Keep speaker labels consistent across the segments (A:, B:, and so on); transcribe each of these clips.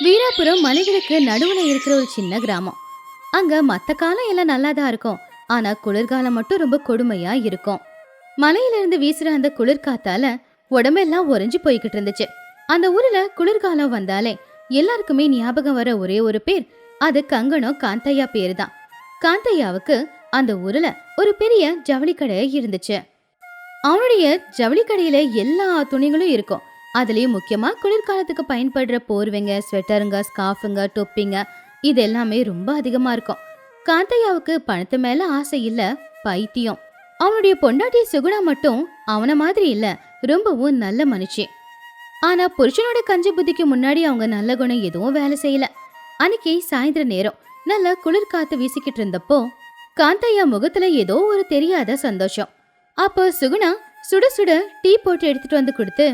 A: வீராபுரம் மலைகளுக்கு நடுவுல இருக்கிற ஒரு சின்ன கிராமம். அங்க மத்த காலம் எல்லாம் நல்லாதான் இருக்கும். ஆனா குளிர்காலம் மட்டும் ரொம்ப கொடுமையா இருக்கும். மலையில இருந்து வீசுற அந்த குளிர் காத்தால உடம்பெல்லாம் உறைஞ்சு போய்கிட்டு இருந்துச்சு. அந்த ஊர்ல குளிர்காலம் வந்தாலே எல்லாருக்குமே ஞாபகம் வர ஒரே ஒரு பேர், அது கங்கணம் காந்தையா பேரு தான். காந்தையாவுக்கு அந்த ஊர்ல ஒரு பெரிய ஜவுளி கடை இருந்துச்சு. அவனுடைய ஜவுளி கடையில எல்லா துணிகளும் இருக்கும். அதுலயும் முக்கியமா குளிர்காலத்துக்கு பயன்படுற போர்வைங்க, ஸ்வெட்டருங்க, ஸ்கார்ஃபுங்க, தொப்பிங்க, இது எல்லாமே ரொம்ப அதிகமா இருக்கும். காந்தையாவுக்கு பணத்து மேல ஆசை இல்ல, பைத்தியம். அவனுடைய பொண்டாட்டி சுகுணா மட்டும் அவன மாதிரி இல்ல, ரொம்பவும் நல்ல மனுஷி. ஆனா புருஷனோட கஞ்சி புத்திக்கு முன்னாடி அவங்க நல்ல குணம் எதுவும் வேலை செய்யல. அன்னைக்கு சாயந்தர நேரம் நல்ல குளிர் காத்து வீசிக்கிட்டு இருந்தப்போ காந்தையா முகத்துல ஏதோ ஒரு தெரியாத சந்தோஷம். அப்போ சுகுணா சுட சுட டீ போட்டு எடுத்துட்டு வந்து கொடுத்து,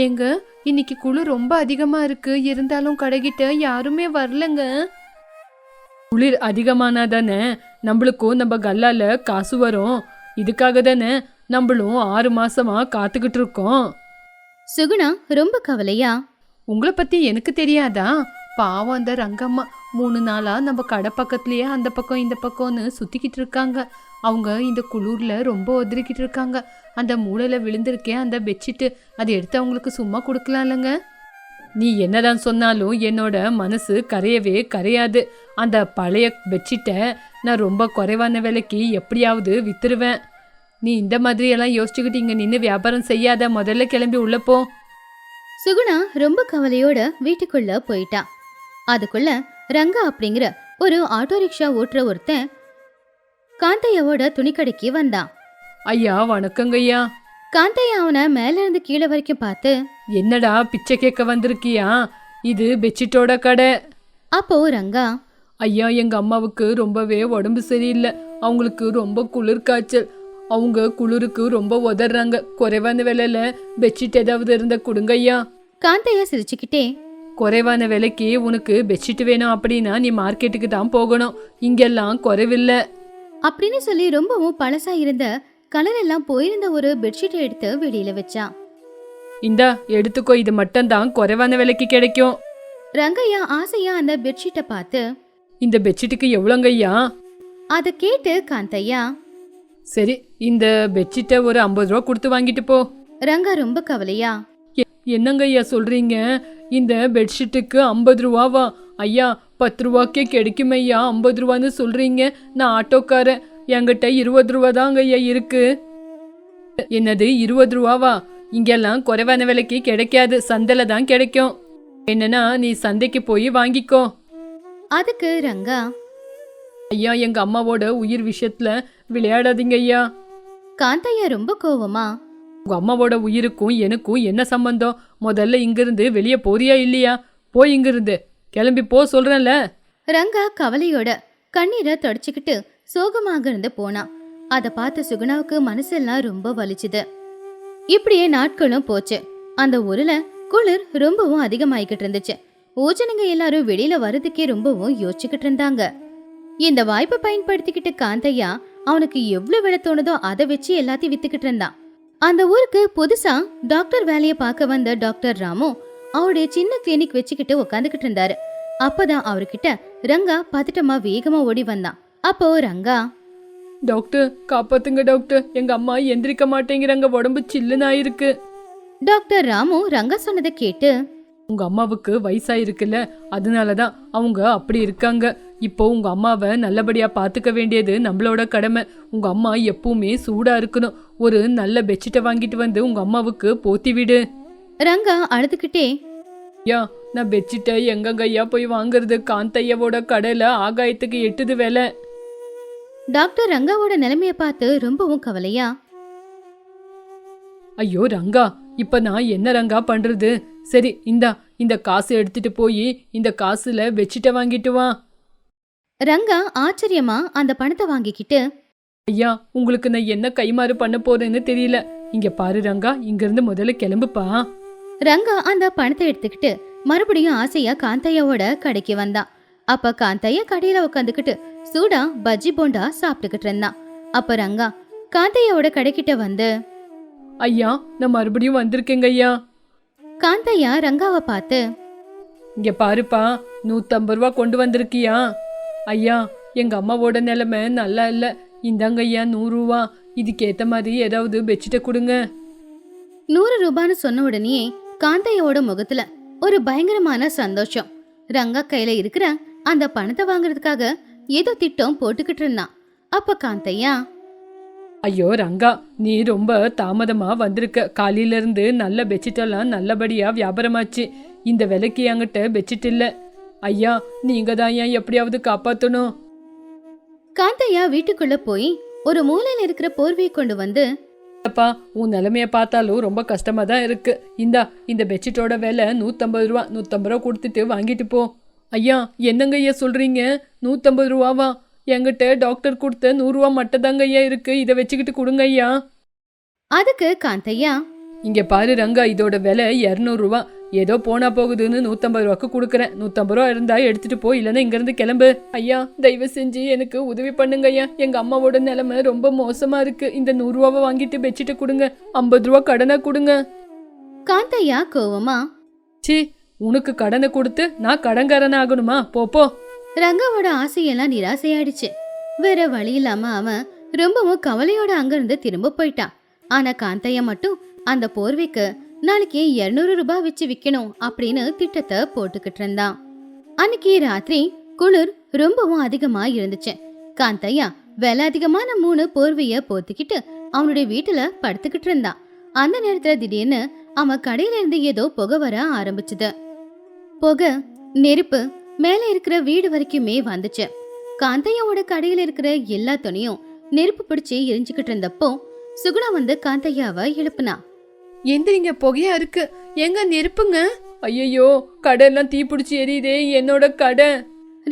B: ஏங்க, இன்னைக்கு குளிர் ரொம்ப அதிகமா இருக்கு, இருந்தாலும் கடைகிட்ட யாருமே வரலங்க. குளிர் அதிகமானா தானே நம்மளுக்கும் நம்ம கல்லால காசு வரும். இதுக்காக தானே நம்மளும் 6 மாசமா காத்துக்கிட்டு இருக்கோம்.
A: சுகுணா ரொம்ப கவலையா,
B: உங்களை பத்தி எனக்கு தெரியாதா? பாவம் அந்த ரங்கம்மா 3 நாளா நம்ம கடை பக்கத்துலயே அந்த பக்கம் இந்த பக்கம்னு சுத்திக்கிட்டு இருக்காங்க. அவங்க இந்த குளிர்ல ரொம்ப ஒதுரிக்கிட்டு இருக்காங்க. அந்த மூளையில விழுந்திருக்கேன் அந்த பெட்ஷீட்டு, அதை எடுத்து அவங்களுக்கு சும்மா கொடுக்கலாம் இல்லைங்க. நீ என்னதான் சொன்னாலும் என்னோட மனசு கரையவே கரையாது. அந்த பழைய பெட்ஷீட்டை நான் ரொம்ப குறைவான விலைக்கு எப்படியாவது வித்துருவேன். நீ இந்த மாதிரி எல்லாம் யோசிச்சுக்கிட்டு இங்க நின்று வியாபாரம் செய்யாத, முதல்ல கிளம்பி உள்ள போ.
A: சுகுணா ரொம்ப கவலையோட வீட்டுக்குள்ள போயிட்டா. அதுக்குள்ள ரங்கா அப்படிங்கிற ஒரு ஆட்டோ ரிக்ஷா ஓட்டுற ஒருத்தன் காந்தையாவோட துணிக்கடைக்கு வந்தான்.
B: ஐயா வணக்கங்கய்யா.
A: காந்தையா அவனை மேல இருந்து கீழே வரைக்கும் பார்த்து,
B: என்னடா பிச்சை கேட்க வந்திருக்கியா? இது பெட்ஷீட்டோட கடை.
A: அப்போ ரங்கா,
B: ஐயா எங்க அம்மாவுக்கு ரொம்பவே உடம்பு சரியில்லை, அவங்களுக்கு ரொம்ப குளிர் காய்ச்சல், அவங்க குளிருக்கு ரொம்ப உதறாங்க. குறைவான விலையில பெட்ஷீட் ஏதாவது இருந்தா கொடுங்க ஐயா.
A: காந்தையா சிரிச்சுக்கிட்டே,
B: குறைவான விலைக்கு உனக்கு பெட்ஷீட் வேணும் அப்படின்னா நீ மார்க்கெட்டுக்கு தான் போகணும், இங்கெல்லாம் குறைவில்லை
A: அப்படின்னு சொல்லி ரொம்பவும் பழசா இருந்த கலர் எல்லாம் போயிருந்த ஒரு பெட்ஷீட்டை எடுத்து வெளியில வச்சான்.
B: இந்தா எடுத்துக்கோ, இது மட்டும் தான் குறைவான விலைக்கு கிடைக்கும்.
A: ரங்கையா ஆசையா அந்த பெட்ஷீட்டை பார்த்து,
B: இந்த பெட்ஷீட்டுக்கு எவ்வளோங்க ஐயா?
A: அதை கேட்டு காந்தையா,
B: சரி இந்த பெட்ஷீட்டை ஒரு 50 ரூபா கொடுத்து வாங்கிட்டு போ.
A: ரங்கா ரொம்ப கவலையா,
B: என்னங்க ஐயா சொல்றீங்க? இந்த பெட்ஷீட்டுக்கு 50 ரூபாவா? ஐயா 10 ரூபாக்கே கிடைக்கும் ஐயா, 50 ரூபான்னு சொல்றீங்க? நான் ஆட்டோக்காரன், என்கிட்ட 20 ரூபா தாங்க ஐயா இருக்கு. என்னது 20 ரூபாவா? இங்கெல்லாம் குறைவான விலைக்கு கிடைக்காது, சந்தையில தான் கிடைக்கும். என்னன்னா நீ சந்தைக்கு போய் வாங்கிக்கோ.
A: அதுக்கு ரங்கா,
B: ஐயா எங்க அம்மாவோட உயிர் விஷயத்துல விளையாடாதீங்க ஐயா.
A: காந்தையா ரொம்ப கோவமா,
B: உங்க அம்மாவோட உயிருக்கும் எனக்கும் என்ன சம்பந்தம்? முதல்ல இங்கிருந்து வெளியே போறியா இல்லையா? போய் இங்கிருந்து கிளம்பி போ சொல்றேன்ல.
A: ரங்கா கவலையோட கண்ணீரை தொடச்சுக்கிட்டு சோகமாக இருந்து போனான். அதை பார்த்து சுகுணாவுக்கு மனசெல்லாம் ரொம்ப வலிச்சுது. இப்படியே நாட்களும் போச்சு. அந்த ஊர்ல குளிர் ரொம்பவும் அதிகமாயிக்கிட்டு இருந்துச்சு. ஊஜனங்க எல்லாரும் வெளியில வர்றதுக்கே ரொம்பவும் யோசிச்சுக்கிட்டு இருந்தாங்க. இந்த வாய்ப்பை பயன்படுத்திக்கிட்டு காந்தையா அவனுக்கு எவ்வளவு விலை தோணுதோ அதை வச்சு எல்லாத்தையும் வித்துக்கிட்டு இருந்தான். அந்த ஊருக்கு புதுசா டாக்டர் வேலையை பார்க்க வந்த டாக்டர் ராமு அவருடைய சின்ன கிளினிக் வச்சுக்கிட்டு உட்காந்துக்கிட்டு இருந்தாரு. அப்பதான் அவர்கிட்ட ரங்கா பதட்டமா வேகமா ஓடி வந்தான். அப்போ ரங்கா,
B: டாக்டர் காப்பாத்துங்க டாக்டர், எங்க அம்மா எந்திரிக்க மாட்டேங்கிறாங்க, உடம்பு சில்லுன்னு ஆயிருக்கு.
A: டாக்டர் ராமு ரங்கா சொன்னதை கேட்டு,
B: உங்க அம்மாவுக்கு வயசாயிருக்குல்ல, அதனாலதான் அவங்க அப்படி இருக்காங்க. இப்போ உங்க அம்மாவை நல்லபடியா பாத்துக்க வேண்டியது நம்மளோட கடமை. உங்க அம்மா எப்பவுமே சூடா இருக்கணும். ஒரு நல்ல பெட்ஷீட்டை வாங்கிட்டு வந்து உங்க அம்மாவுக்கு போத்தி விடு.
A: ரங்கா அழுதுகிட்டே,
B: ஐயா நான் பெட்ஷீட்டை எங்கங்க ஐயா போய் வாங்குறது? காந்தையாவோட கடையில ஆகாயத்துக்கு எட்டுது வேலை.
A: டாக்டர் ரங்காவோட நிலைமைய பார்த்து ரொம்பவும் கவலையா,
B: ஐயோ ரங்கா, இப்ப நான் என்ன ரங்கா பண்றது? சரி இந்தா, இந்த காசு எடுத்துட்டு போய் இந்த காசுல பெட்ஷீட்டை வாங்கிட்டு வா.
A: ரங்கா ஆச்சரியமா அந்த பணத்தை வாங்கிக்கிட்டு,
B: ஐயா உங்களுக்கு நான் என்ன கைமாறு பண்ண போறேன்னு தெரியல. இங்க பாரு ரங்கா, இங்க இருந்து முதல்ல கிளம்புப்பா.
A: ரங்கா அந்த பணத்தை எடுத்துக்கிட்டு மறுபடியும் ஆசையா காந்தையாவோட கடைக்கு வந்தான். அப்ப காந்தையா கடையில உட்காந்துக்கிட்டு சூடா பஜ்ஜி போண்டா சாப்பிட்டுக்கிட்டு இருந்தான். அப்ப ரங்கா காந்தையாவோட கடைக்கிட்ட வந்து,
B: ஐயா நான் மறுபடியும் வந்திருக்கேங்க ஐயா.
A: காந்தையா ரங்காவை பார்த்து,
B: இங்க பாருப்பா, 150 ரூபா கொண்டு வந்திருக்கியா? ஐயா, எங்க அம்மாவோட நிலைமை நல்லா இல்ல. இந்தாங்க ஐயா 100 ரூபா. இதுக்கேத்த மாதிரி ஏதாவது பெட்ஷீட்டை கொடுங்க.
A: 100 ரூபான்னு சொன்ன உடனே காந்தையோட முகத்துல ஒரு பயங்கரமான சந்தோஷம். ரங்கா கையில இருக்கிற அந்த பணத்தை வாங்குறதுக்காக ஏதோ திட்டம் போட்டுக்கிட்டு இருந்தான். அப்ப காந்தையா,
B: ஐயோ ரங்கா, நீ ரொம்ப தாமதமா வந்திருக்க. காலையில இருந்து நல்ல பெட்ஷீட் எல்லாம் நல்லபடியா வியாபாரமாச்சு. இந்த விலைக்கு என்கிட்ட பெட்ஷீட் இல்ல. ஐயா, நீங்க தான் ஏன் எப்படியாவது காப்பாத்தணும்.
A: காந்தையா வீட்டுக்குள்ள போய் ஒரு மூலையில இருக்கிற போர்வையை கொண்டு வந்து,
B: அப்பா, உன் நிலைமைய பார்த்தாலும் ரொம்ப கஷ்டமா தான் இருக்கு. இந்த பெட்ஷீட்டோட விலை 150 ரூபா. 150 ரூபா கொடுத்துட்டு வாங்கிட்டு போ. ஐயா, என்னங்க ஐயா சொல்றீங்க? 150 ரூபாவா? என்கிட்ட டாக்டர் கொடுத்த 100 ரூபா மட்டும் தாங்க ஐயா இருக்கு. இதை வச்சுக்கிட்டு கொடுங்க ஐயா.
A: அதுக்கு காந்தையா,
B: இங்க பாரு ரங்கா, இதோட விலை 200 ரூபா. ஏதோ போனா போகுதுன்னு 150 ரூபாக்கு கொடுக்குறேன். 150 ரூபா இருந்தா எடுத்துட்டு போ, இல்லைன்னா இங்க இருந்து கிளம்பு. ஐயா, தயவு செஞ்சு எனக்கு உதவி பண்ணுங்க ஐயா. எங்க அம்மாவோட நிலைமை ரொம்ப மோசமா இருக்கு. இந்த 100 ரூபாவை வாங்கிட்டு பெட்ஷீட்டை கொடுங்க. 50 ரூபா கடனை கொடுங்க.
A: காந்தையா கோவமா,
B: சி, உனக்கு கடனை கொடுத்து நான் கடன்காரன் ஆகணுமா? போ.
A: ரங்காவோட ஆசையெல்லாம் நிராசையாயிடுச்சு. வேற வழி இல்லாம அவன் ரொம்பவும் கவலையோட அங்கிருந்து திரும்ப போயிட்டான். ஆனா காந்தையா மட்டும் அந்த போர்வைக்கு நாளைக்கு 200 ரூபாய் வச்சு விக்கணும் அப்படின்னு திட்டத்தை போட்டுக்கிட்டு இருந்தான். அன்னைக்கு ராத்திரி குளிர் ரொம்பவும் அதிகமா இருந்துச்சு. காந்தையா விலை அதிகமான 3 போர்வைய போத்திக்கிட்டு அவனுடைய வீட்டுல படுத்துக்கிட்டு இருந்தான். அந்த நேரத்துல திடீர்னு அவன் கடையில இருந்து ஏதோ புகை வர ஆரம்பிச்சுது. புகை, நெருப்பு மேல இருக்கிற வீடு வரைக்குமே வந்துச்சு. காந்தையாவோட கடையில இருக்கிற எல்லா துணியும் நெருப்பு பிடிச்சு எரிஞ்சுக்கிட்டு இருந்தப்போ சுகுணா வந்து காந்தையாவை எழுப்புனா.
B: எந்திரிங்க, புகையா இருக்கு. எங்க நெருப்புங்க? ஐயோ, கடையெல்லாம் தீ பிடிச்சி எரியுதே, என்னோட கடை.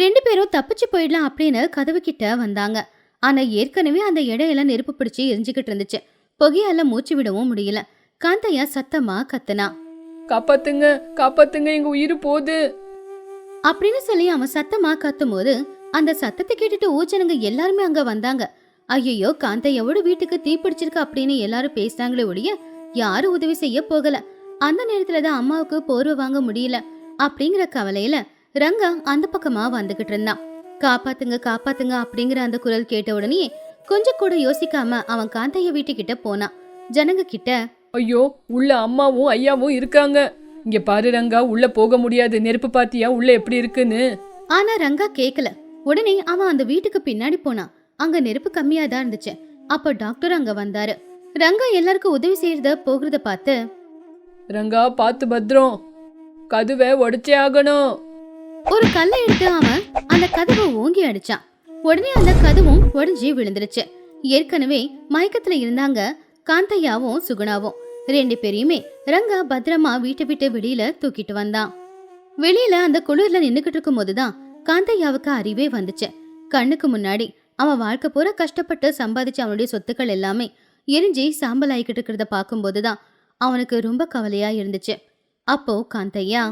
A: 2 பேரும் தப்பிச்சு போயிடலாம் அப்படின்னு கதவு கிட்ட வந்தாங்க. ஆனா ஏற்கனவே அந்த இடையெல்லாம் நெருப்பு பிடிச்சு எரிஞ்சுக்கிட்டு இருந்துச்சு. புகையால மூச்சு விடவும் முடியல. காந்தையா சத்தமா கத்துனா,
B: காப்பாத்துங்க, காப்பாத்துங்க, எங்க உயிர் போகுது
A: அப்படின்னு சொல்லி அவன் சத்தமா கத்தும் போது அந்த சத்தத்தை கேட்டுட்டு ஊச்சனங்க எல்லாருமே அங்க வந்தாங்க. ஐயோ, காந்தையோட வீட்டுக்கு தீ பிடிச்சிருக்கு அப்படின்னு எல்லாரும் பேசினாங்களே ஒழிய யாரும் உதவி செய்ய போகல. அந்த நேரத்துலதான் அம்மாவுக்கு போர்வை வாங்க முடியல அப்படிங்கிற கவலையில ரங்கா அந்த பக்கமா வந்துகிட்டு இருந்தான். காப்பாத்துங்க காப்பாத்துங்க அப்படிங்கிற அந்த குரல் கேட்ட உடனே கொஞ்சம் கூட யோசிக்காம அவன் காந்தைய வீட்டுக்கிட்ட போனான். ஜனங்க கிட்ட,
B: ஐயோ, உள்ள அம்மாவும் ஐயாவும் இருக்காங்க. இங்க பாரு ரங்கா, உள்ள போக முடியாது. நெருப்பு பாத்தியா உள்ள எப்படி இருக்குன்னு?
A: ஆனா ரங்கா கேக்கல. உடனே அவன் அந்த வீட்டுக்கு பின்னாடி போனான். அங்க நெருப்பு கம்மியா தான் இருந்துச்சு. அப்ப டாக்டர் அங்க வந்தாரு. ரங்கா எல்லாருக்கும் உதவி செய்யறத போகிறத பார்த்து,
B: ரங்கா பார்த்து பத்திரம், கதவை உடைச்சே ஆகணும்.
A: ஒரு கல்லை எடுத்து அவன் அந்த கதவை ஓங்கி அடிச்சான். உடனே அந்த கதவும் உடஞ்சி விழுந்துருச்சு. ஏற்கனவே மயக்கத்துல இருந்தாங்க காந்தையாவும் சுகுணாவும். 2 பேரையுமே ரங்கா பத்திரமா வீட்டை விட்டு வெளியில தூக்கிட்டு வந்தான். வெளியில அந்த குளிர்ல நின்னுக்கிட்டு இருக்கும் போதுதான் காந்தையாவுக்கு அறிவே வந்துச்சு. கண்ணுக்கு முன்னாடி அவன் வாழ்க்கை பூரா கஷ்டப்பட்டு சம்பாதிச்ச அவனுடைய சொத்துக்கள் எல்லாமே எரிஞ்சி சாம்பல் ஆகிக்கிட்டு இருக்கிறத பார்க்கும்போதுதான் அவனுக்கு ரொம்ப கவலையா இருந்துச்சு. அப்போ காந்தையா,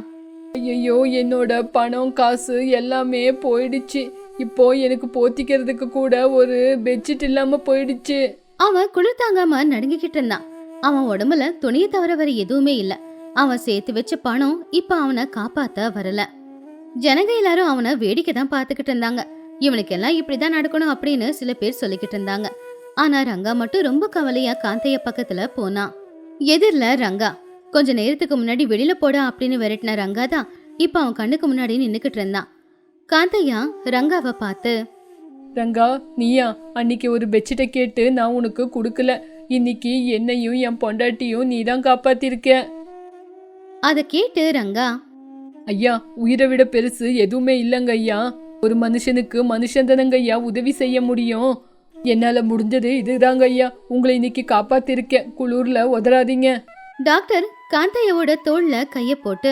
B: ஐயோ, என்னோட பணம் காசு எல்லாமே போயிடுச்சு. இப்போ எனக்கு போத்திக்கிறதுக்கு கூட ஒரு பெட்ஷீட் இல்லாம போயிடுச்சு.
A: அவன் குளிர் தாங்காம நடுங்கிக்கிட்டு இருந்தான். அவன் உடம்புல துணியை தவிர வேற எதுவுமே இல்ல. அவன் சேர்த்து வச்ச பணம் இப்ப அவனை காப்பாத்த வரல. ஜனங்க எல்லாரும் அவனை வேடிக்கை தான் பாத்துக்கிட்டு இருந்தாங்க. இவனுக்கெல்லாம் இப்படிதான் நடக்கணும் அப்படின்னு சில பேர் சொல்லிக்கிட்டு இருந்தாங்க. ஆனா ரங்கா மட்டும் ரொம்ப கவலையா காந்தைய பக்கத்துல போனான். எதிரில ரங்கா கொஞ்ச நேரத்துக்கு முன்னாடி வெளியில போட அப்படின்னு விரட்டின ரங்கா தான் இப்ப அவன் கண்ணுக்கு முன்னாடி நின்னுக்கிட்டு இருந்தான். காந்தையா ரங்காவை பார்த்து,
B: ரங்கா, நீயா? அன்னைக்கு ஒரு பெட்ஷீட்டை கேட்டு நான் உனக்கு கொடுக்கல. இன்னைக்கு என்னையும் என் பொண்டாட்டியும் நீ தான் காப்பாத்திருக்க.
A: அதை கேட்டு ரங்கா,
B: ஐயா, உயிரை விட பெருசு எதுவுமே இல்லைங்க ஐயா. ஒரு மனுஷனுக்கு மனுஷன் தானங்க ஐயா உதவி செய்ய முடியும். என்னால முடிஞ்சது இதுதாங்க ஐயா. உங்களை இன்னைக்கு காப்பாத்திருக்கேன். குளூர்ல உதறாதீங்க.
A: டாக்டர் காந்தையோட தோள்ல கைய போட்டு,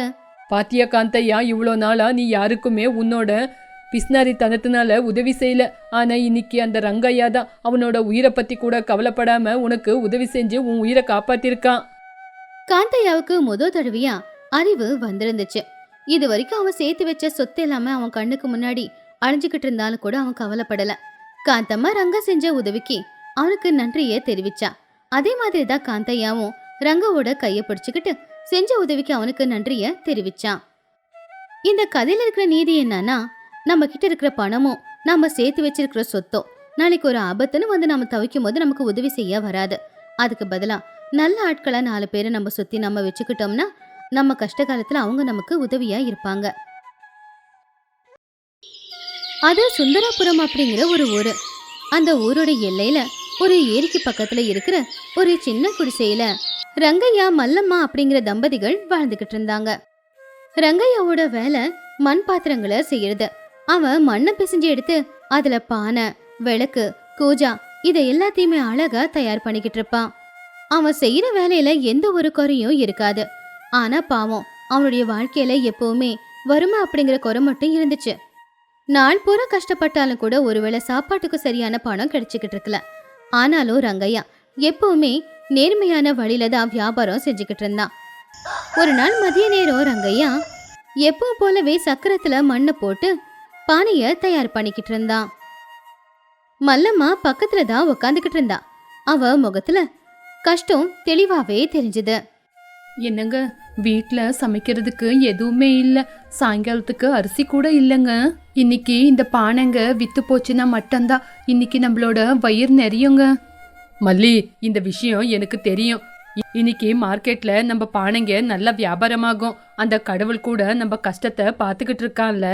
B: பாத்தியா காந்தையா, இவ்வளோ நாளா நீ யாருக்குமே உன்னோட பிஸ்னாரி தனத்தினால உதவி செய்யல. ஆனா இன்னைக்கு அந்த ரங்கையா தான் அவனோட உயிரை பத்தி கூட கவலைப்படாம உனக்கு உதவி செஞ்சு உன் உயிரை காப்பாத்திருக்கான்.
A: காந்தையாவுக்கு முதல் தடவையா அறிவு வந்திருந்துச்சு. இது வரைக்கும் அவன் சேர்த்து வச்ச சொத்து எல்லாமே அவன் கண்ணுக்கு முன்னாடி அழிஞ்சுக்கிட்டு இருந்தாலும் கூட அவன் கவலைப்படல. காந்தம்மா ரங்கா செஞ்ச உதவிக்கு அவனுக்கு நன்றியே தெரிவிச்சா. அதே மாதிரிதான் காந்தையாவும் ரங்காவோட கைய பிடிச்சுக்கிட்டு செஞ்ச உதவிக்கு அவனுக்கு நன்றிய தெரிவிச்சான். இந்த கதையில இருக்கிற நீதி என்னன்னா, நம்ம கிட்ட இருக்கிற பணமும் நம்ம சேர்த்து வச்சிருக்கிற சொத்தோ நாளைக்கு ஒரு ஆபத்துன்னு வந்து நம்ம தவிக்கும் போது நமக்கு உதவி செய்ய வராது. அதுக்கு பதிலா நல்ல ஆட்களை 4 பேரை நம்ம சுத்தி நம்ம வச்சுக்கிட்டோம்னா நம்ம கஷ்ட காலத்துல அவங்க நமக்கு உதவியா இருப்பாங்க. அது சுந்தராபுரம் அப்படிங்கிற ஒரு ஊரு. அந்த ஊரோட எல்லையில ஒரு ஏரிக்கு பக்கத்துல இருக்கிற ஒரு சின்ன குடிசையில ரங்கையா மல்லம்மா அப்படிங்கிற தம்பதிகள் வாழ்ந்துகிட்டு இருந்தாங்க. ரங்கையாவோட வேலை மண் பாத்திரங்களை செய்யறது. அவன் மண்ணை பிசைஞ்சு எடுத்து அதுல பானை, விளக்கு, கூஜா இதை எல்லாத்தையுமே அழகா தயார் பண்ணிக்கிட்டு இருப்பான். அவன் செய்யற வேலையில எந்த ஒரு குறையும் இருக்காது. ஆனா பாவம், அவனுடைய வாழ்க்கையில எப்பவுமே வறுமை அப்படிங்கிற குறை மட்டும் இருந்துச்சு. நாள் பூரா கஷ்டப்பட்டாலும் கூட ஒருவேளை சாப்பாட்டுக்கு சரியான பணம் கிடைச்சிக்கிட்டு இருக்கல. ஆனாலும் ரங்கையா எப்பவுமே நேர்மையான வழியில தான் வியாபாரம் செஞ்சுக்கிட்டு இருந்தான். ஒரு நாள் மதிய நேரம் ரங்கையா எப்பவும் போலவே சக்கரத்துல மண்ணை போட்டு பானைய தயார் பண்ணிக்கிட்டு இருந்தான். மல்லம்மா பக்கத்துல தான் உக்காந்துக்கிட்டு இருந்தா. அவ முகத்துல கஷ்டம் தெளிவாவே தெரிஞ்சது.
B: என்னங்க, வீட்ல சமைக்கிறதுக்கு எதுவுமே இல்ல. சாயங்காலத்துக்கு அரிசி கூட இல்லைங்க. இன்னைக்கு இந்த பானைங்க வித்து போச்சுன்னா மட்டும்தான் இன்னைக்கு நம்மளோட வயிறு நிறையுங்க. மல்லி, இந்த விஷயம் எனக்கு தெரியும். இன்னைக்கு மார்க்கெட்ல நம்ம பானைங்க நல்ல வியாபாரமாகும். அந்த கடவுள் கூட நம்ம கஷ்டத்தை பார்த்துக்கிட்டு இருக்கான்ல.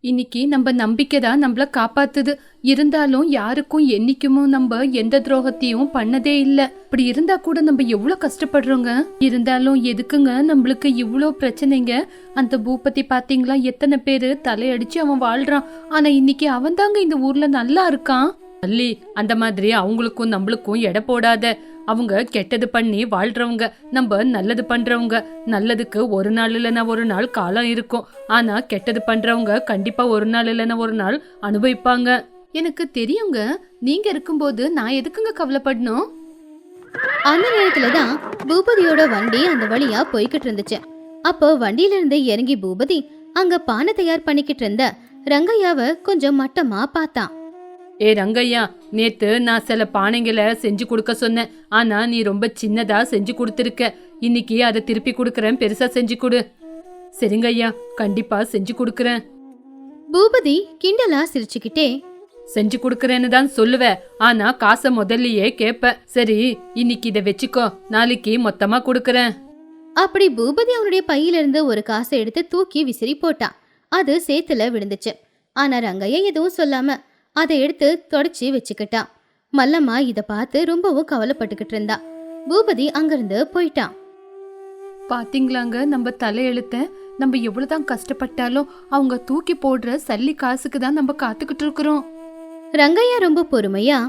B: இன்னைக்கு நம்ம நம்பிக்கை தான் நம்மள காப்பாத்துது. இருந்தாலும் யாருக்கும் என்னைக்குமோ நம்ம எந்த துரோகத்தையும் பண்ணதே இல்ல. இப்படி இருந்தா கூட நம்ம எவ்வளவு கஷ்டப்படுறோங்க. இருந்தாலும் எதுக்குங்க நம்மளுக்கு இவ்வளோ பிரச்சனைங்க? அந்த பூபதி பாத்தீங்களா, எத்தனை பேரு தலையடிச்சு அவன் வாழ்றான். ஆனா இன்னைக்கு அவன் தாங்க இந்த ஊர்ல நல்லா இருக்கான். அல்லி, அந்த மாதிரி அவங்களுக்கும் நம்மளுக்கும் எடை போடாத. அவங்க கெட்டது பண்ணி வாழ்றவங்க, நம்ம நல்லது பண்றவங்க. நல்லதுக்கு ஒரு நாள் இல்லைன்னா ஒரு நாள் காலம் இருக்கும். ஆனா கெட்டது பண்றவங்க கண்டிப்பா ஒரு நாள் இல்லைன்னா ஒரு நாள் அனுபவிப்பாங்க. எனக்கு தெரியுங்க. நீங்க இருக்கும்போது நான் எதுக்குங்க கவலைப்படணும்?
A: அந்த நேரத்துலதான் பூபதியோட வண்டி அந்த வழியா போய்கிட்டு இருந்துச்சு. அப்போ வண்டியில இருந்து இறங்கி பூபதி அங்க பானை தயார் பண்ணிக்கிட்டு இருந்த ரங்கையாவை கொஞ்சம் மட்டமா பார்த்தான்.
B: ஏ ரங்கையா, நேத்து நான் சில பானைங்களை செஞ்சு கொடுக்க சொன்னேன். ஆனா நீ ரொம்ப சின்னதா செஞ்சு கொடுத்துருக்க. இன்னைக்கு அதை திருப்பி கொடுக்கறேன், பெருசா செஞ்சு கொடு. சரிங்கய்யா, கண்டிப்பா செஞ்சு கொடுக்கறேன்.
A: பூபதி கிண்டலா சிரிச்சுக்கிட்டே
B: செஞ்சு கொடுக்கறேன்னு தான் சொல்லுவேன். ஆனா காசை முதல்லயே கேப்ப. சரி, இன்னைக்கு இதை வச்சுக்கோ, நாளைக்கு மொத்தமா கொடுக்கறேன்.
A: அப்படி பூபதி அவனுடைய பையில இருந்து ஒரு காசை எடுத்து தூக்கி விசிறி போட்டான். அது சேத்துல விழுந்துச்சு. ஆனா ரங்கையா எதுவும் சொல்லாம அதை எடுத்து தொடச்சி வச்சுக்கிட்டான். மல்லம்மா இத பார்த்து ரொம்பவும் கவலைப்பட்டுக்கிட்டு இருந்தா. பூபதி அங்கிருந்து போயிட்டான்.
B: பாத்தீங்களாங்க, நம்ம தலையெழுத்த. நம்ம எவ்வளவுதான் கஷ்டப்பட்டாலும் அவங்க தூக்கி போடுற சல்லி காசுக்கு தான் நம்ம காத்துக்கிட்டு இருக்கிறோம்.
A: ரங்கையா ரொம்ப பொறுமையா,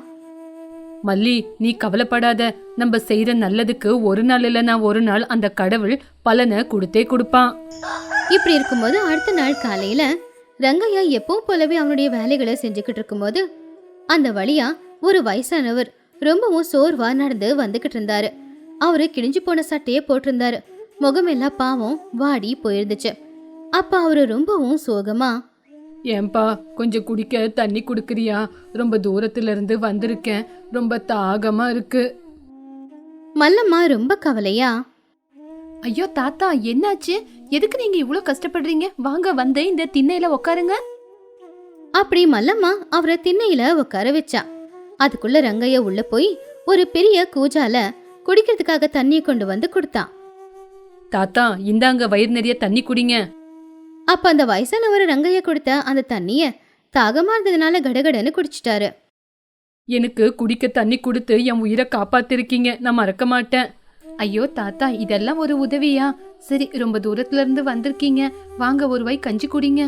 B: மல்லி, நீ கவலைப்படாத. நம்ம செய்யற நல்லதுக்கு ஒரு நாள் இல்லைன்னா ஒரு நாள் அந்த கடவுள் பலனை கொடுத்தே கொடுப்பான்.
A: இப்படி இருக்கும்போது அடுத்த நாள் காலையில ரங்கையா எப்பவும் போலவே அவனுடைய வேலைகளை செஞ்சுக்கிட்டு இருக்கும்போது அந்த வழியா ஒரு வயசானவர் ரொம்பவும் சோர்வா நடந்து வந்துகிட்டு இருந்தாரு. அவரு கிழிஞ்சு போன சட்டையே போட்டிருந்தாரு. முகமெல்லாம் பாவம் வாடி போயிருந்துச்சு. அப்ப அவரு ரொம்பவும் சோகமா,
B: ஏன்பா, கொஞ்சம் குடிக்க தண்ணி குடுக்கறியா? ரொம்ப தூரத்துல இருந்து வந்திருக்கேன், ரொம்ப தாகமா இருக்கு.
A: மல்லம்மா ரொம்ப கவலையா,
B: ஐயோ தாத்தா, என்னாச்சு? எதுக்கு நீங்க இவ்வளவு கஷ்டப்படுறீங்க? வாங்க, வந்து இந்த திண்ணையில உட்காருங்க.
A: அப்படி மல்லம்மா அவரை திண்ணையில உட்கார வச்சா. அதுக்குள்ள ரங்கையா உள்ள போய் ஒரு பெரிய கூஜால குடிக்கிறதுக்காக தண்ணியை கொண்டு வந்து கொடுத்தான்.
B: தாத்தா, இந்தாங்க, வயிறு நிறைய தண்ணி குடிங்க.
A: அப்ப அந்த வயசானவர் ரங்கையா கொடுத்த அந்த தண்ணிய தாகமா இருந்ததுனால கடகடன்னு குடிச்சிட்டாரு.
B: எனக்கு குடிக்க தண்ணி கொடுத்து என் உயிரை காப்பாத்திருக்கீங்க, நான் மறக்க மாட்டேன். ஐயோ தாத்தா, இதெல்லாம் ஒரு உதவியா? சரி, ரொம்ப தூரத்துல இருந்து வந்திருக்கீங்க, வாங்க ஒரு வாய் கஞ்சி குடிங்க.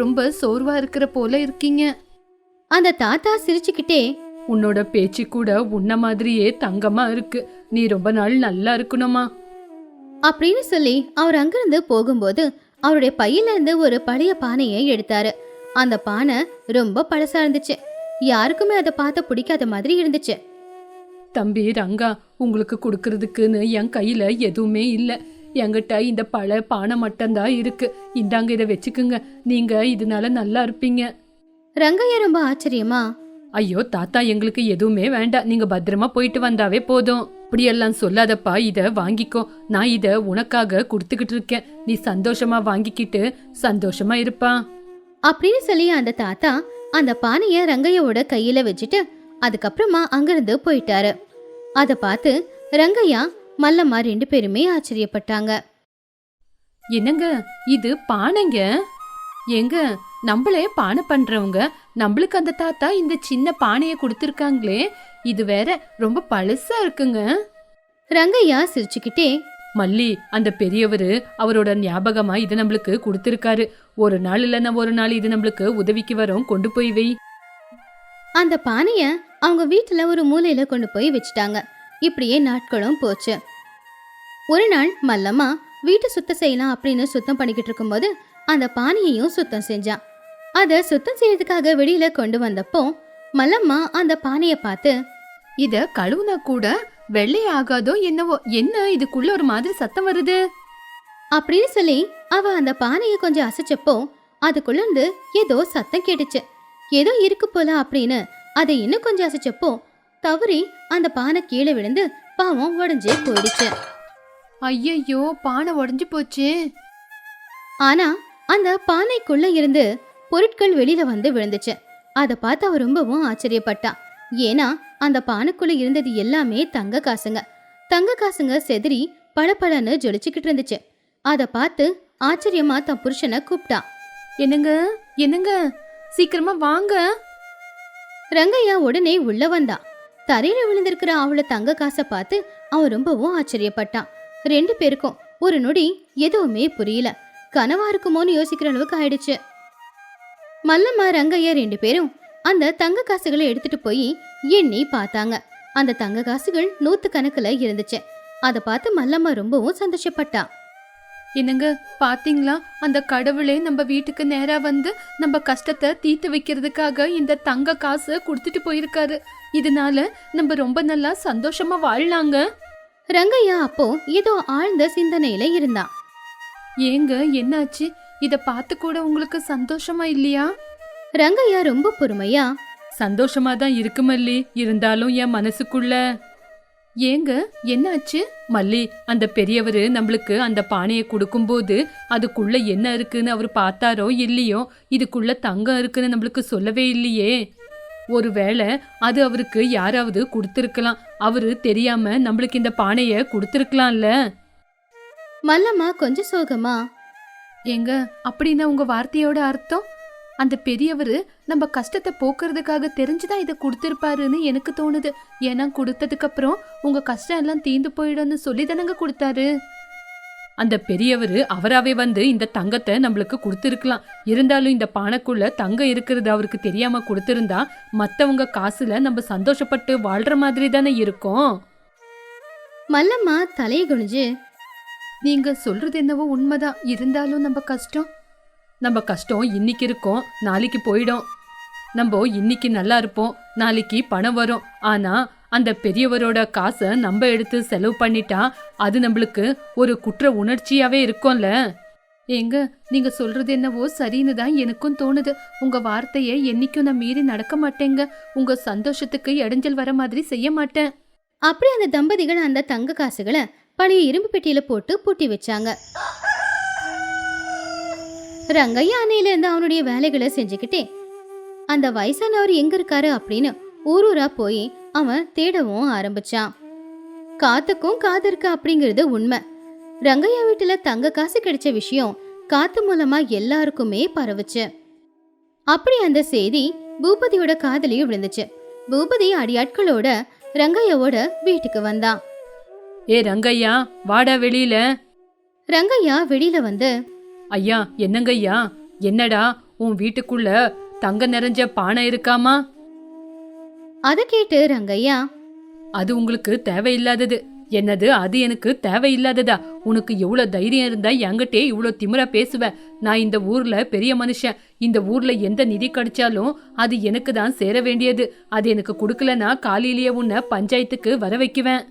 B: ரொம்ப சோர்வா இருக்கிற போல இருக்கீங்க.
A: அந்த தாத்தா சிரிச்சுக்கிட்டே,
B: உன்னோட பேச்சு கூட உன்ன மாதிரியே தங்கமா இருக்கு. நீ ரொம்ப நாள் நல்லா இருக்கணுமா
A: அப்படின்னு சொல்லி அவர் அங்கிருந்து போகும்போது அவருடைய பையில இருந்து ஒரு பழைய பானையை எடுத்தாரு. அந்த பானை ரொம்ப பழசா இருந்துச்சு. யாருக்குமே அதை பார்த்த பிடிக்காத மாதிரி இருந்துச்சு.
B: தம்பி ரங்கா, உங்களுக்கு கொடுக்கறதுக்குன்னு என் கையில எதுவுமே இல்ல. என்கிட்ட இந்த பழைய பானை மட்டும்தான் இருக்கு. இந்தாங்க, இதை வச்சுக்குங்க. நீங்க இதனால நல்லா இருப்பீங்க.
A: ரங்கையா ரொம்ப ஆச்சரியமா,
B: ஐயோ தாத்தா, எங்களுக்கு எதுவுமே வேண்டாம், நீங்க பத்திரமா போயிட்டு வந்தாவே போதும். இப்படியெல்லாம் சொல்லாதப்பா, இத வாங்கிக்கோ, நான் இத உனக்காக கொடுத்துக்கிட்டு இருக்கேன், நீ சந்தோஷமா வாங்கிக்கிட்டு சந்தோஷமா இருப்பா
A: அப்படின்னு சொல்லி அந்த தாத்தா அந்த பானைய ரங்கையோட கையில வச்சுட்டு அதுக்கப்புறமா அங்கிருந்து போயிட்டாரு. அத பார்த்து ரங்கையா மல்லம்மா 2 பேருமே ஆச்சரியப்பட்டாங்க.
B: என்னங்க இது பானைங்க? ஏங்க, நம்மளே பானை பண்றவங்க, நம்மளுக்கு அந்த தாத்தா இந்த சின்ன பானைய கொடுத்துருக்காங்களே, இது வேற ரொம்ப பழசா இருக்குங்க.
A: ரங்கையா சிரிச்சுக்கிட்டே,
B: மல்லி, அந்த பெரியவரு அவரோட ஞாபகமா இது நம்மளுக்கு கொடுத்திருக்காரு. ஒரு நாள் இல்லைன்னா ஒரு நாள் இது நம்மளுக்கு உதவிக்கு வரும், கொண்டு போய் வை.
A: அந்த பானைய அவங்க வீட்டுல ஒரு மூலையில கொண்டு போய் வச்சுட்டாங்க. இப்படியே நாட்களும் போச்சு. ஒரு நாள் மல்லம்மா வீட்டை சுத்தம் செய்யலாம் அப்படின்னு சுத்தம் பண்ணிக்கிட்டு இருக்கும்போது அந்த பானையையும் சுத்தம் செஞ்சான். அத சுத்தம் செய்யறதுக்காக வெளியில கொண்டு வந்தப்போ மல்லம்மா அந்த பானைய பார்த்து,
B: இத கழுவுனா கூட வெள்ளை ஆகாதோ என்னவோ, என்ன இதுக்குள்ள ஒரு மாதிரி சத்தம் வருது
A: அப்படின்னு சொல்லி அவ அந்த பானைய கொஞ்சம் அசைச்சப்போ அதுக்குள்ள இருந்து ஏதோ சத்தம் கேட்டுச்சு. ஏதோ இருக்கு போல அப்படின்னு அதை இன்னும் கொஞ்சம் அசைச்சப்போ தவறி அந்த பானை கீழே விழுந்து பாவம் உடஞ்சே போயிடுச்சு.
B: ஐயையோ, பானை உடஞ்சு போச்சு.
A: ஆனா அந்த பானைக்குள்ள இருந்து பொருட்கள் வெளியில வந்து விழுந்துச்சு. அதை பார்த்து அவ ரொம்பவும் ஆச்சரியப்பட்டா. ஏன்னா அந்த பானைக்குள்ள இருந்தது எல்லாமே தங்க காசுங்க. தங்க காசுங்க செதறி பளபளன்னு ஜொலிச்சுக்கிட்டு இருந்துச்சு. அதை பார்த்து ஆச்சரியமா தன் புருஷனை கூப்பிட்டா.
B: என்னங்க என்னங்க, சீக்கிரமா வாங்க.
A: ரங்கையா உடனே உள்ள வந்தா. தரையில விழுந்திருக்கிற அவளை தங்க காசை பார்த்து அவன் ரொம்பவும் ஆச்சரியப்பட்டான். 2 பேருக்கும் ஒரு நொடி எதுவுமே புரியல. கனவா இருக்குமோன்னு யோசிக்கிற அளவுக்கு ஆயிடுச்சு. மல்லம்மா ரங்கையா 2 பேரும் அந்த தங்க காசுகளை எடுத்துட்டு போய் எண்ணி பார்த்தாங்க. அந்த தங்க காசுகள் 100 கணக்குல இருந்துச்சு. அதை பார்த்து மல்லம்மா ரொம்பவும் சந்தோஷப்பட்டா.
B: என்னங்க, பாத்தீங்களா, அந்த கடவுளே நம்ம வீட்டுக்கு நேரா வந்து நம்ம கஷ்டத்தை தீர்த்து வைக்கிறதுக்காக இந்த தங்க காசு கொடுத்துட்டு போயிருக்காரு. இதனால நம்ம ரொம்ப நல்லா சந்தோஷமா வாழலாங்க.
A: ரங்கையா அப்போ ஏதோ ஆழ்ந்த சிந்தனையில இருந்தான்.
B: ஏங்க, என்னாச்சு? இத பார்த்து கூட உங்களுக்கு சந்தோஷமா இல்லையா?
A: ரங்கையா ரொம்ப பொறுமையா,
B: சந்தோஷமா தான் இருக்கு மல்லி, இருந்தாலும் என் மனசுக்குள்ள. ஏங்க, என்னாச்சு? மல்லி, அந்த பெரியவரு நம்மளுக்கு அந்த பானையை கொடுக்கும்போது அதுக்குள்ள என்ன இருக்குன்னு அவர் பார்த்தாரோ இல்லையோ, இதுக்குள்ள தங்கம் இருக்குன்னு நம்மளுக்கு சொல்லவே இல்லையே. ஒருவேளை அது அவருக்கு யாராவது கொடுத்துருக்கலாம், அவரு தெரியாம நம்மளுக்கு இந்த பானைய கொடுத்துருக்கலாம்ல.
A: மல்லம்மா கொஞ்சம் சோகமா,
B: ஏங்க, அப்படின்னா உங்க வார்த்தையோட அர்த்தம் அந்த பெரியவரு நம்ம கஷ்டத்தை போக்குறதுக்காக தெரிஞ்சுதான் இதை கொடுத்திருப்பாருன்னு எனக்கு தோணுது. ஏன்னா கொடுத்ததுக்கு அப்புறம் உங்க கஷ்டம் எல்லாம் தீந்து போயிடும்னு சொல்லி தானங்க கொடுத்தாரு. அந்த பெரியவரு அவராவே வந்து இந்த தங்கத்தை நம்மளுக்கு கொடுத்துருக்கலாம். இருந்தாலும் இந்த பானைக்குள்ள தங்கம் இருக்கிறது அவருக்கு தெரியாம கொடுத்திருந்தா மத்தவங்க காசுல நம்ம சந்தோஷப்பட்டு வாழ்ற மாதிரி தானே இருக்கும்.
A: மல்லம்மா தலையை குனிஞ்சு,
B: நீங்க சொல்றது என்னவோ உண்மைதான், இருந்தாலும் நம்ம கஷ்டம் இன்னைக்கு இருக்கும், நாளைக்கு போயிடும். நம்ம இன்னைக்கு நல்லா இருப்போம், நாளைக்கு பணம் வரும். ஆனா அந்த பெரியவரோட காசை நம்ம எடுத்து செலவு பண்ணிட்டா அது நம்மளுக்கு ஒரு குற்ற உணர்ச்சியாவே இருக்கும்ல. ஏங்க, நீங்க சொல்றது என்னவோ சரின்னு தான் எனக்கும் தோணுது. உங்க வார்த்தையை என்னைக்கும் நான் மீறி நடக்க மாட்டேங்க. உங்க சந்தோஷத்துக்கு இடைஞ்சல் வர மாதிரி செய்ய மாட்டேன்.
A: அப்படி அந்த தம்பதிகள் அந்த தங்க காசுகளை பழைய இரும்பு பெட்டியில போட்டு பூட்டி வச்சாங்க. ரங்கையா அன்னையில இருந்து அவனுடைய வேலைகளை செஞ்சுக்கிட்டே அந்த வயசானவர் எங்க இருக்காரு அப்படின்னு ஊரூரா போய் அவன் தேடவும் ஆரம்பிச்சான். காத்துக்கும் காது இருக்கு அப்படிங்கிறது உண்மை. ரங்கையா வீட்டுல தங்க காசு கிடைச்ச விஷயம் காத்து மூலமா எல்லாருக்குமே பரவுச்சு. அப்படி அந்த செய்தி பூபதியோட காதலியும் விழுந்துச்சு. பூபதி அடியாட்களோட ரங்கையாவோட வீட்டுக்கு வந்தான்.
B: ஏ ரங்கையா, வாடா வெளியில.
A: ரங்கையா வெளியில வந்து,
B: ஐயா, என்னங்கய்யா, என்னடா உன் வீட்டுக்குள்ள தங்க நிறைஞ்ச பானை இருக்காமா?
A: அத கேட்டு ரங்கையா,
B: அது உங்களுக்கு தேவையில்லாதது. என்னது அது எனக்கு தேவையில்லாததா? உனக்கு எவ்வளவு தைரியம் இருந்தா என்கிட்டே இவ்வளவு திமிரா பேசுவ? நான் இந்த ஊர்ல பெரிய மனுஷன். இந்த ஊர்ல எந்த நிதி கிடைச்சாலும் அது எனக்கு தான் சேர வேண்டியது. அது எனக்கு கொடுக்கலன்னா காலையிலேயே உன்னை பஞ்சாயத்துக்கு வர வைக்குவேன்.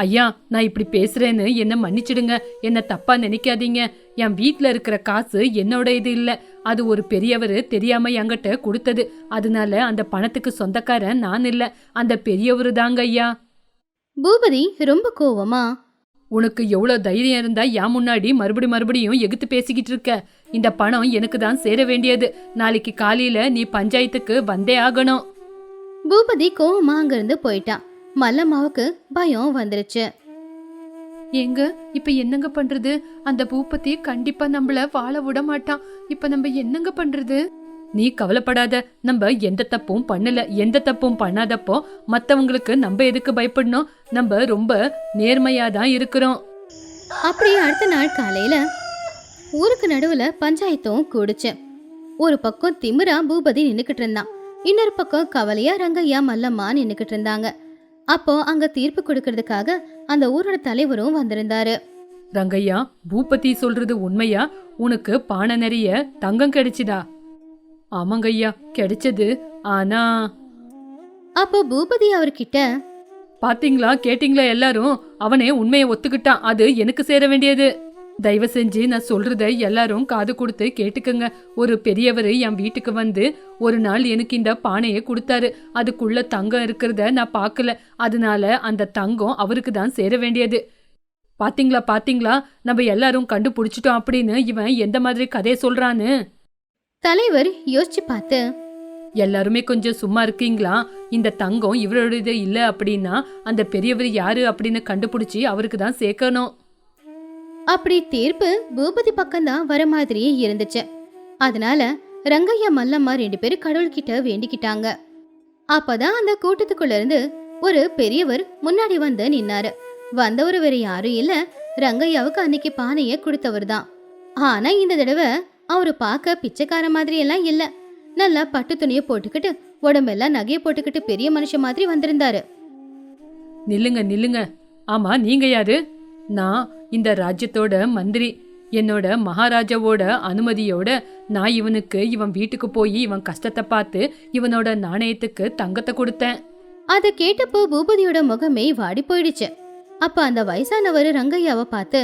B: ஐயா, நான் இப்படி பேசுறேன்னு என்ன மன்னிச்சிடுங்க, என்ன தப்பா நினைக்காதீங்க. என் வீட்டுல இருக்கிற காசு என்னோட இது இல்ல. அது ஒரு பெரியவர் தெரியாம என்கிட்ட கொடுத்தது. அதனால அந்த பணத்துக்கு சொந்தக்காரன் நான் இல்ல, அந்த பெரியவரு தாங்க ஐயா.
A: பூபதி ரொம்ப கோவமா,
B: உனக்கு எவ்வளவு தைரியம் இருந்தா என் முன்னாடி மறுபடியும் எகுத்து பேசிக்கிட்டு இருக்க? இந்த பணம் எனக்கு தான் சேர வேண்டியது. நாளைக்கு காலையில நீ பஞ்சாயத்துக்கு வந்தே ஆகணும்.
A: பூபதி கோவமா அங்கிருந்து போயிட்டான். மல்லம்மாவுக்கு பயம் வந்துருச்சு.
B: எங்க இப்ப என்னங்க பண்றது? அந்த பூபதி கண்டிப்பா நம்மள வாழ விட மாட்டான். இப்ப நம்ம என்னங்க பண்றது? நீ கவலைப்படாத, நம்ம எந்த தப்பும் பண்ணல. எந்த தப்பும் பண்ணாதப்போ மத்தவங்களுக்கு நம்ம எதுக்கு பயப்படணும்? நம்ம ரொம்ப நேர்மையா தான் இருக்கிறோம்.
A: அப்படியே அடுத்த நாள் காலையில ஊருக்கு நடுவுல பஞ்சாயத்தும் கூடுச்சு. ஒரு பக்கம் திமிரா பூபதி நின்னுக்கிட்டு இருந்தான், இன்னொரு பக்கம் கவலையா ரங்கையா மல்லம்மா நின்னுக்கிட்டு இருந்தாங்க. அப்போ அங்க தீர்ப்பு கொடுக்கறதுக்காக அந்த ஊரோட தலைவரும் வந்திருந்தாரு.
B: ரங்கையா, பூபதி சொல்றது உண்மையா? உனக்கு பானை நிறைய தங்கம் கிடைச்சுதா? ஆமாங்கய்யா, கிடைச்சது. ஆனா
A: அப்போ பூபதி அவர்கிட்ட,
B: பாத்தீங்களா, கேட்டீங்களா எல்லாரும்? அவனே உண்மையை ஒத்துக்கிட்டான். அது எனக்கு சேர வேண்டியது. தயவு செஞ்சு நான் சொல்றத எல்லாரும் காது கொடுத்து கேட்டுக்கங்க. ஒரு பெரியவர் என் வீட்டுக்கு வந்து ஒரு நாள் எனக்கு இந்த பானையை கொடுத்தாரு. அதுக்குள்ள தங்கம் இருக்கிறத நான் பார்க்கல. அதனால அந்த தங்கம் அவருக்கு தான் சேர வேண்டியது. பாத்தீங்களா, நம்ம எல்லாரும் கண்டுபிடிச்சிட்டோம் அப்படின்னு இவன் எந்த மாதிரி கதையை சொல்றான்னு.
A: தலைவர் யோசிச்சு பார்த்து,
B: எல்லாருமே கொஞ்சம் சும்மா இருக்கீங்களா? இந்த தங்கம் இவரோடது இல்ல அப்படின்னா அந்த பெரியவர் யாரு அப்படின்னு கண்டுபிடிச்சி அவருக்கு தான் சேர்க்கணும்.
A: அப்படி தீர்ப்பு பூபதி பக்கம்தான் வர மாதிரியே இருந்துச்சு. அதனால ரங்கையா மல்லம்மா 2 பேரும் கடவுள்கிட்ட வேண்டிக்கிட்டாங்க. அப்பதான் அந்த கூட்டத்துக்குள்ள இருந்து ஒரு பெரியவர் முன்னாடி வந்து நின்னாரு. வந்தவர் வேற யாரும் இல்ல, ரங்கையாவுக்கு அன்னைக்கு பானைய கொடுத்தவர் தான். ஆனா இந்த தடவை அவரு பார்க்க பிச்சைக்கார மாதிரி எல்லாம் இல்ல. நல்லா பட்டு துணியை போட்டுக்கிட்டு உடம்பெல்லாம் நகையை போட்டுக்கிட்டு பெரிய மனுஷன் மாதிரி வந்திருந்தாரு.
B: நில்லுங்க. ஆமா, நீங்க யாரு? நான் இந்த ராஜ்யத்தோட மந்திரி. என்னோட மகாராஜாவோட அனுமதியோட நான் இவன் வீட்டுக்கு போய் இவன் கஷ்டத்தை பார்த்து இவனோட நாணயத்துக்கு தங்கத்தை கொடுத்தேன்.
A: அதை கேட்டப்போ பூபதியோட முகமே வாடி போயிடுச்சு. அப்ப அந்த வயசானவர் ரங்கையாவை பார்த்து,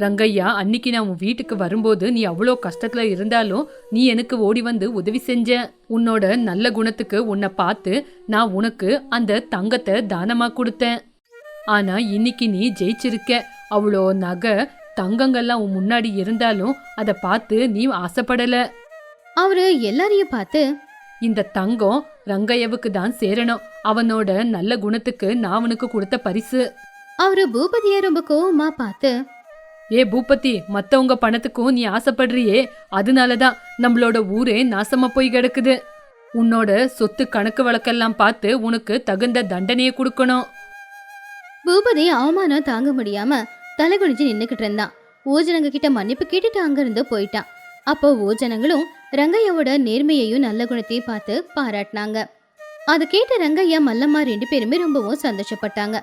B: ரங்கையா, அன்னைக்கு நான் உன் வீட்டுக்கு வரும்போது நீ அவ்வளோ கஷ்டத்துல இருந்தாலும் நீ எனக்கு ஓடி வந்து உதவி செஞ்ச. உன்னோட நல்ல குணத்துக்கு உன்னை பார்த்து நான் உனக்கு அந்த தங்கத்தை தானமா கொடுத்தேன். ஆனா இன்னைக்கு நீ ஜெயிச்சிருக்க. அவ்வளோ நகை தங்கங்கள்லாம் உன் முன்னாடி இருந்தாலும் அதை பார்த்து நீ ஆசைப்படல.
A: அவரு எல்லாரையும் பார்த்து,
B: இந்த தங்கம் ரங்கையாவுக்கு தான் சேரணும். அவனோட நல்ல குணத்துக்கு நான் அவனுக்கு கொடுத்த பரிசு.
A: அவரு பூபதிய ரொம்ப கோவமா பார்த்து,
B: ஏ பூபதி, மத்தவங்க பணத்துக்கும் நீ ஆசைப்படுறியே, அதனாலதான் நம்மளோட ஊரே நாசமா போய் கிடக்குது. உன்னோட சொத்து கணக்கு வழக்கெல்லாம் பார்த்து உனக்கு தகுந்த தண்டனையை கொடுக்கணும்.
A: பூபதி அவமானம் தாங்க முடியாம தலை குனிஞ்சு நின்னுக்கிட்டு இருந்தான். ஊஜனங்க கிட்ட மன்னிப்பு கேட்டுட்டு அங்கிருந்து போயிட்டான். அப்போ ஊஜனங்களும் ரங்கையாவோட நேர்மையையும் நல்ல குணத்தையும் பார்த்து பாராட்டினாங்க. அதை கேட்ட ரங்கையா மல்லம்மா 2 பேருமே ரொம்பவும் சந்தோஷப்பட்டாங்க.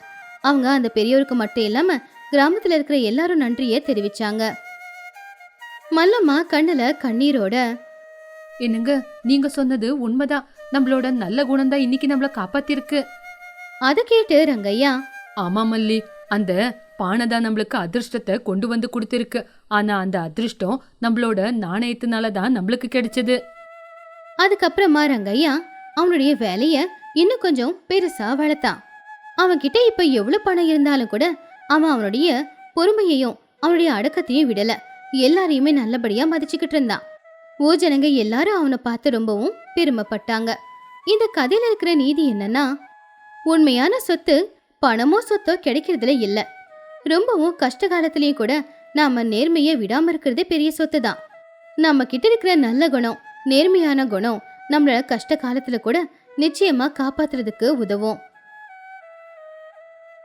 A: அவங்க அந்த பெரியவருக்கு மட்டும் இல்லாம கிராமத்துல இருக்கிற எல்லாரும் நன்றியை தெரிவிச்சாங்க. மல்லம்மா கண்ணுல கண்ணீரோட,
B: என்னங்க, நீங்க சொன்னது உண்மைதான். நம்மளோட நல்ல குணம் தான் இன்னைக்கு நம்மள காப்பாத்திருக்கு.
A: அதை கேட்டு ரங்கையா,
B: ஆமா மல்லி, அந்த பானை தான் நம்மளுக்கு அதிர்ஷ்டத்தை கொண்டு வந்து கொடுத்திருக்கு. ஆனா அந்த அதிர்ஷ்டம் நம்மளோட நாணயத்தினால தான் நம்மளுக்கு கிடைச்சது.
A: அதுக்கப்புறமா ரங்கையா அவனுடைய வேலைய இன்னும் கொஞ்சம் பெருசா வளர்த்தான். அவன்கிட்ட இப்ப எவ்வளவு பணம் இருந்தாலும் கூட அவன் அவனுடைய பொறுமையையும் அவனுடைய அடக்கத்தையும் விடல. எல்லாரையுமே நல்லபடியா மதிச்சுக்கிட்டு இருந்தான். ஊஜனங்க எல்லாரும் அவனை பார்த்து ரொம்பவும் பெருமைப்பட்டாங்க. இந்த கதையில இருக்கிற நீதி என்னன்னா, உண்மையான சொத்து பணமோ சொத்தோ கிடைக்கிறதுல இல்ல. ரொம்பவும் கஷ்ட காலத்திலயும் கூட நாம நேர்மையை விடாம இருக்கிறதே பெரிய சொத்து தான். நம்ம கிட்ட இருக்கிற நல்ல குணம், நேர்மையான குணம் நம்மள கஷ்ட காலத்துல கூட நிச்சயமா காப்பாத்துறதுக்கு உதவும்.